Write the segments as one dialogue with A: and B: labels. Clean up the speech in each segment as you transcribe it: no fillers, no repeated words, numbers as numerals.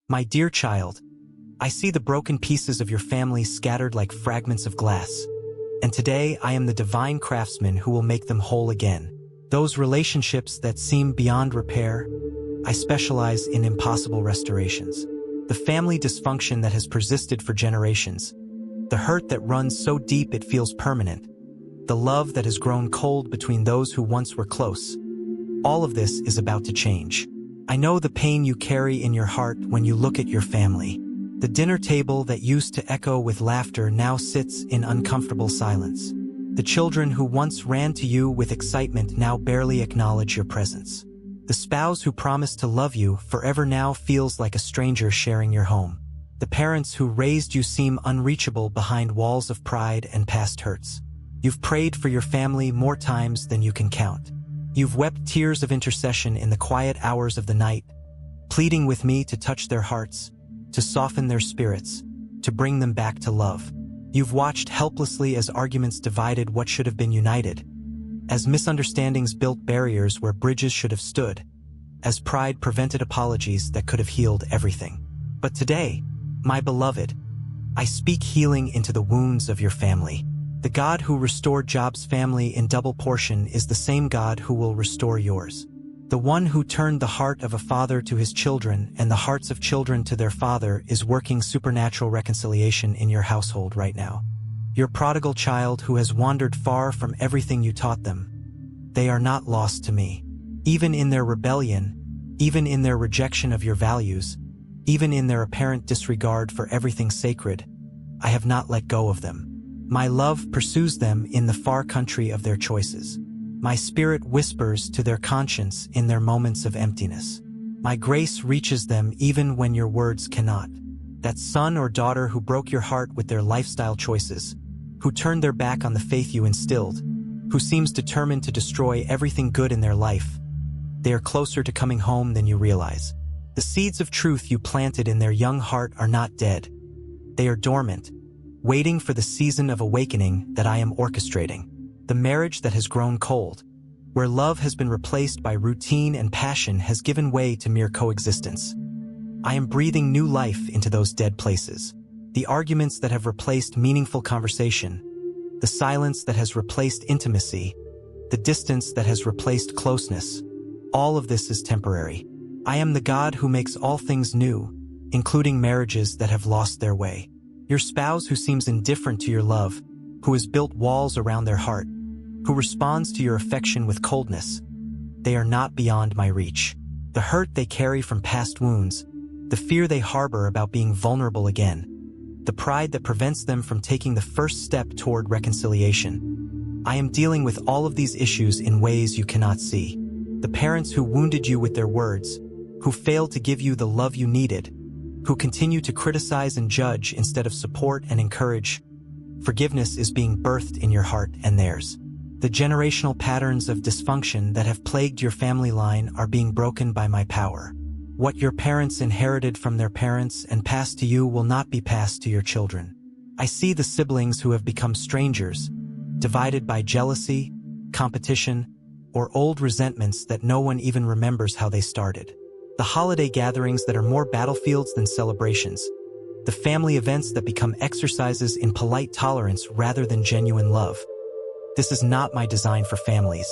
A: My dear child, I see the broken pieces of your family scattered like fragments of glass, and today I am the divine craftsman who will make them whole again. Those relationships that seem beyond repair, I specialize in impossible restorations. The family dysfunction that has persisted for generations, the hurt that runs so deep it feels permanent, the love that has grown cold between those who once were close. All of this is about to change. I know the pain you carry in your heart when you look at your family. The dinner table that used to echo with laughter now sits in uncomfortable silence. The children who once ran to you with excitement now barely acknowledge your presence. The spouse who promised to love you forever now feels like a stranger sharing your home. The parents who raised you seem unreachable behind walls of pride and past hurts. You've prayed for your family more times than you can count. You've wept tears of intercession in the quiet hours of the night, pleading with me to touch their hearts, to soften their spirits, to bring them back to love. You've watched helplessly as arguments divided what should have been united, as misunderstandings built barriers where bridges should have stood, as pride prevented apologies that could have healed everything. But today, my beloved, I speak healing into the wounds of your family. The God who restored Job's family in double portion is the same God who will restore yours. The one who turned the heart of a father to his children and the hearts of children to their father is working supernatural reconciliation in your household right now. Your prodigal child who has wandered far from everything you taught them, they are not lost to me. Even in their rebellion, even in their rejection of your values, even in their apparent disregard for everything sacred, I have not let go of them. My love pursues them in the far country of their choices. My spirit whispers to their conscience in their moments of emptiness. My grace reaches them even when your words cannot. That son or daughter who broke your heart with their lifestyle choices, who turned their back on the faith you instilled, who seems determined to destroy everything good in their life, they are closer to coming home than you realize. The seeds of truth you planted in their young heart are not dead. They are dormant, waiting for the season of awakening that I am orchestrating. The marriage that has grown cold, where love has been replaced by routine and passion, has given way to mere coexistence. I am breathing new life into those dead places. The arguments that have replaced meaningful conversation, the silence that has replaced intimacy, the distance that has replaced closeness, all of this is temporary. I am the God who makes all things new, including marriages that have lost their way. Your spouse who seems indifferent to your love, who has built walls around their heart, who responds to your affection with coldness, they are not beyond my reach. The hurt they carry from past wounds, the fear they harbor about being vulnerable again, the pride that prevents them from taking the first step toward reconciliation. I am dealing with all of these issues in ways you cannot see. The parents who wounded you with their words, who failed to give you the love you needed, who continue to criticize and judge instead of support and encourage. Forgiveness is being birthed in your heart and theirs. The generational patterns of dysfunction that have plagued your family line are being broken by my power. What your parents inherited from their parents and passed to you will not be passed to your children. I see the siblings who have become strangers, divided by jealousy, competition, or old resentments that no one even remembers how they started. The holiday gatherings that are more battlefields than celebrations. The family events that become exercises in polite tolerance rather than genuine love. This is not my design for families,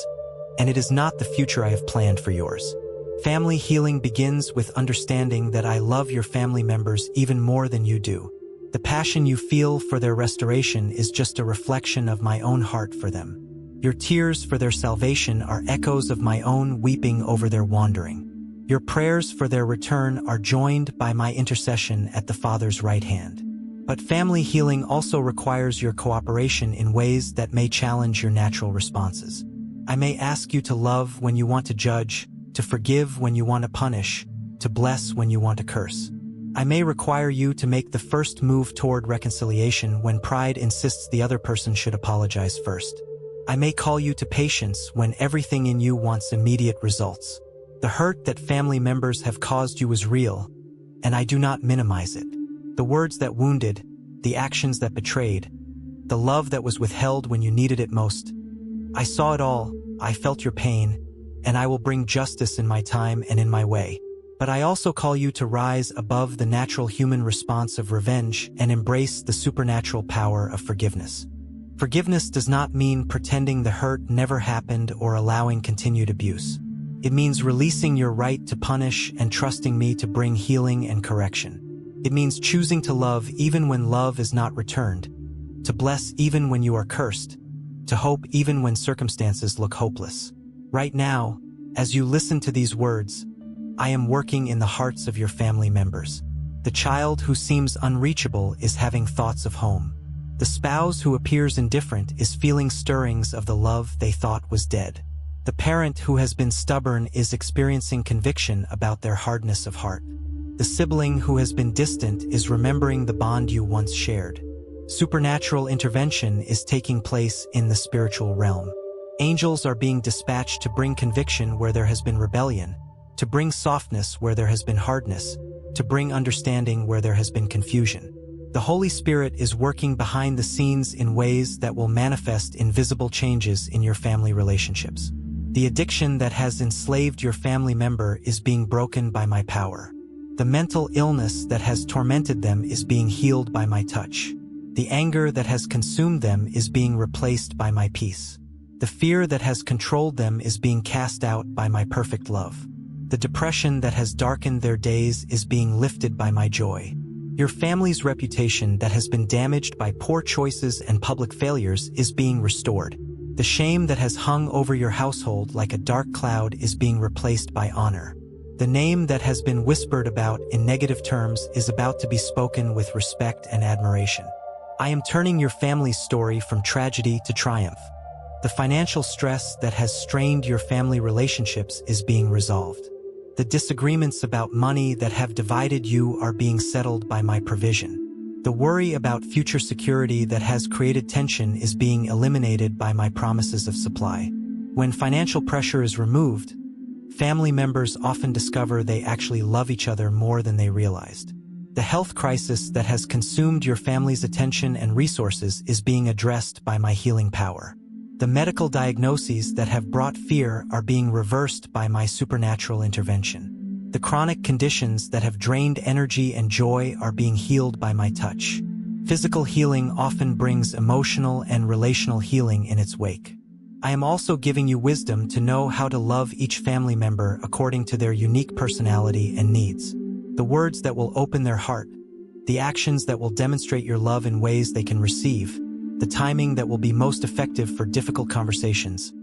A: and it is not the future I have planned for yours. Family healing begins with understanding that I love your family members even more than you do. The passion you feel for their restoration is just a reflection of my own heart for them. Your tears for their salvation are echoes of my own weeping over their wandering. Your prayers for their return are joined by my intercession at the Father's right hand. But family healing also requires your cooperation in ways that may challenge your natural responses. I may ask you to love when you want to judge, to forgive when you want to punish, to bless when you want to curse. I may require you to make the first move toward reconciliation when pride insists the other person should apologize first. I may call you to patience when everything in you wants immediate results. The hurt that family members have caused you is real, and I do not minimize it. The words that wounded, the actions that betrayed, the love that was withheld when you needed it most. I saw it all, I felt your pain, and I will bring justice in my time and in my way. But I also call you to rise above the natural human response of revenge and embrace the supernatural power of forgiveness. Forgiveness does not mean pretending the hurt never happened or allowing continued abuse. It means releasing your right to punish and trusting me to bring healing and correction. It means choosing to love even when love is not returned, to bless even when you are cursed, to hope even when circumstances look hopeless. Right now, as you listen to these words, I am working in the hearts of your family members. The child who seems unreachable is having thoughts of home. The spouse who appears indifferent is feeling stirrings of the love they thought was dead. The parent who has been stubborn is experiencing conviction about their hardness of heart. The sibling who has been distant is remembering the bond you once shared. Supernatural intervention is taking place in the spiritual realm. Angels are being dispatched to bring conviction where there has been rebellion, to bring softness where there has been hardness, to bring understanding where there has been confusion. The Holy Spirit is working behind the scenes in ways that will manifest invisible changes in your family relationships. The addiction that has enslaved your family member is being broken by my power. The mental illness that has tormented them is being healed by my touch. The anger that has consumed them is being replaced by my peace. The fear that has controlled them is being cast out by my perfect love. The depression that has darkened their days is being lifted by my joy. Your family's reputation that has been damaged by poor choices and public failures is being restored. The shame that has hung over your household like a dark cloud is being replaced by honor. The name that has been whispered about in negative terms is about to be spoken with respect and admiration. I am turning your family's story from tragedy to triumph. The financial stress that has strained your family relationships is being resolved. The disagreements about money that have divided you are being settled by my provision. The worry about future security that has created tension is being eliminated by my promises of supply. When financial pressure is removed, family members often discover they actually love each other more than they realized. The health crisis that has consumed your family's attention and resources is being addressed by my healing power. The medical diagnoses that have brought fear are being reversed by my supernatural intervention. The chronic conditions that have drained energy and joy are being healed by my touch. Physical healing often brings emotional and relational healing in its wake. I am also giving you wisdom to know how to love each family member according to their unique personality and needs. The words that will open their heart, the actions that will demonstrate your love in ways they can receive, the timing that will be most effective for difficult conversations.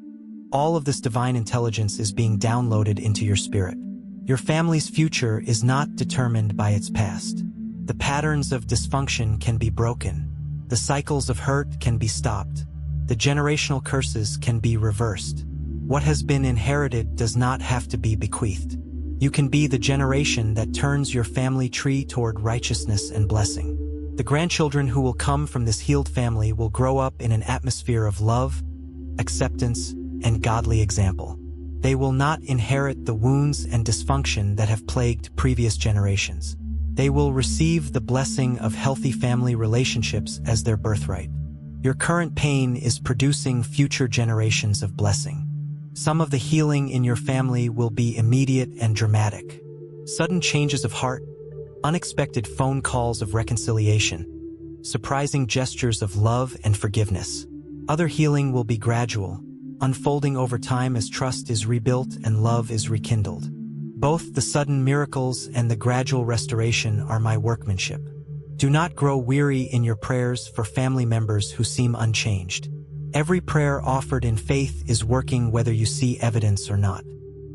A: All of this divine intelligence is being downloaded into your spirit. Your family's future is not determined by its past. The patterns of dysfunction can be broken. The cycles of hurt can be stopped. The generational curses can be reversed. What has been inherited does not have to be bequeathed. You can be the generation that turns your family tree toward righteousness and blessing. The grandchildren who will come from this healed family will grow up in an atmosphere of love, acceptance, and godly example. They will not inherit the wounds and dysfunction that have plagued previous generations. They will receive the blessing of healthy family relationships as their birthright. Your current pain is producing future generations of blessing. Some of the healing in your family will be immediate and dramatic. Sudden changes of heart, unexpected phone calls of reconciliation, surprising gestures of love and forgiveness. Other healing will be gradual, unfolding over time as trust is rebuilt and love is rekindled. Both the sudden miracles and the gradual restoration are my workmanship. Do not grow weary in your prayers for family members who seem unchanged. Every prayer offered in faith is working whether you see evidence or not.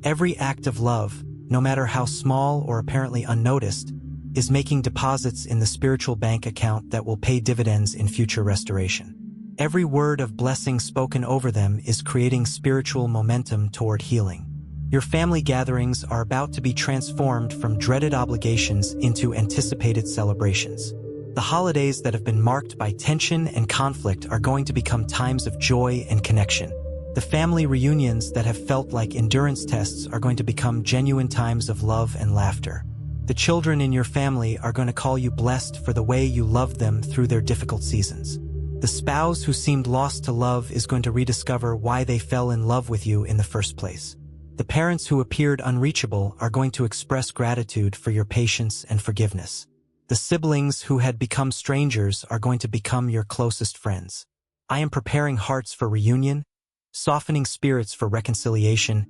A: Every act of love, no matter how small or apparently unnoticed, is making deposits in the spiritual bank account that will pay dividends in future restoration. Every word of blessing spoken over them is creating spiritual momentum toward healing. Your family gatherings are about to be transformed from dreaded obligations into anticipated celebrations. The holidays that have been marked by tension and conflict are going to become times of joy and connection. The family reunions that have felt like endurance tests are going to become genuine times of love and laughter. The children in your family are going to call you blessed for the way you loved them through their difficult seasons. The spouse who seemed lost to love is going to rediscover why they fell in love with you in the first place. The parents who appeared unreachable are going to express gratitude for your patience and forgiveness. The siblings who had become strangers are going to become your closest friends. I am preparing hearts for reunion, softening spirits for reconciliation,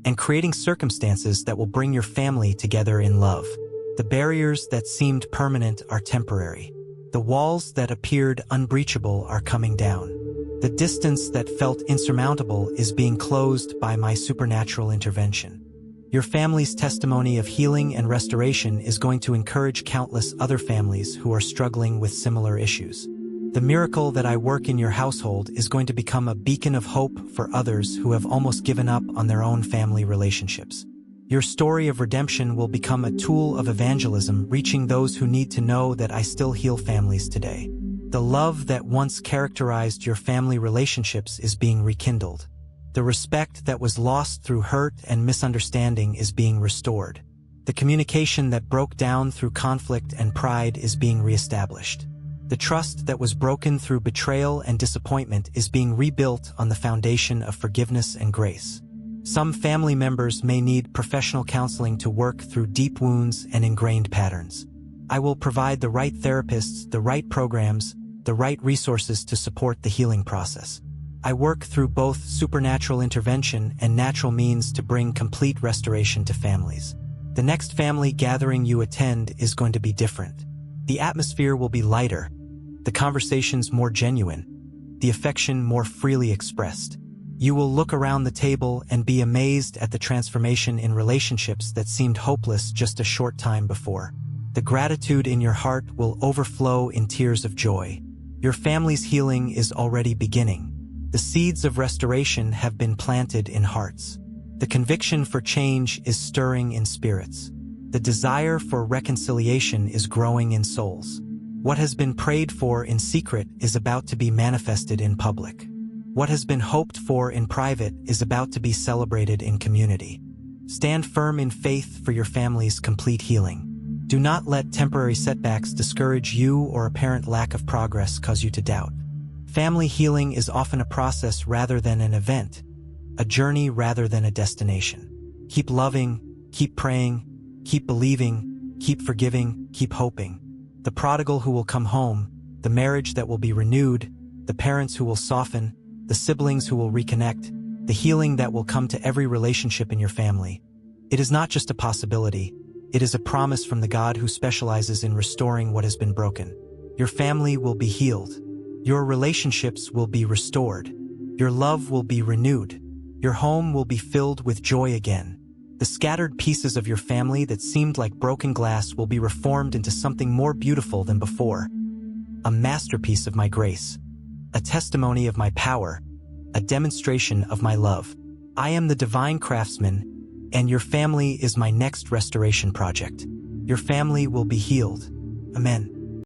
A: and creating circumstances that will bring your family together in love. The barriers that seemed permanent are temporary. The walls that appeared unbreachable are coming down. The distance that felt insurmountable is being closed by my supernatural intervention. Your family's testimony of healing and restoration is going to encourage countless other families who are struggling with similar issues. The miracle that I work in your household is going to become a beacon of hope for others who have almost given up on their own family relationships. Your story of redemption will become a tool of evangelism, reaching those who need to know that I still heal families today. The love that once characterized your family relationships is being rekindled. The respect that was lost through hurt and misunderstanding is being restored. The communication that broke down through conflict and pride is being reestablished. The trust that was broken through betrayal and disappointment is being rebuilt on the foundation of forgiveness and grace. Some family members may need professional counseling to work through deep wounds and ingrained patterns. I will provide the right therapists, the right programs, the right resources to support the healing process. I work through both supernatural intervention and natural means to bring complete restoration to families. The next family gathering you attend is going to be different. The atmosphere will be lighter, the conversations more genuine, the affection more freely expressed. You will look around the table and be amazed at the transformation in relationships that seemed hopeless just a short time before. The gratitude in your heart will overflow in tears of joy. Your family's healing is already beginning. The seeds of restoration have been planted in hearts. The conviction for change is stirring in spirits. The desire for reconciliation is growing in souls. What has been prayed for in secret is about to be manifested in public. What has been hoped for in private is about to be celebrated in community. Stand firm in faith for your family's complete healing. Do not let temporary setbacks discourage you or apparent lack of progress cause you to doubt. Family healing is often a process rather than an event, a journey rather than a destination. Keep loving, keep praying, keep believing, keep forgiving, keep hoping. The prodigal who will come home, the marriage that will be renewed, the parents who will soften, the siblings who will reconnect, the healing that will come to every relationship in your family. It is not just a possibility, it is a promise from the God who specializes in restoring what has been broken. Your family will be healed. Your relationships will be restored. Your love will be renewed. Your home will be filled with joy again. The scattered pieces of your family that seemed like broken glass will be reformed into something more beautiful than before. A masterpiece of my grace. A testimony of my power. A demonstration of my love. I am the divine craftsman, and your family is my next restoration project. Your family will be healed. Amen.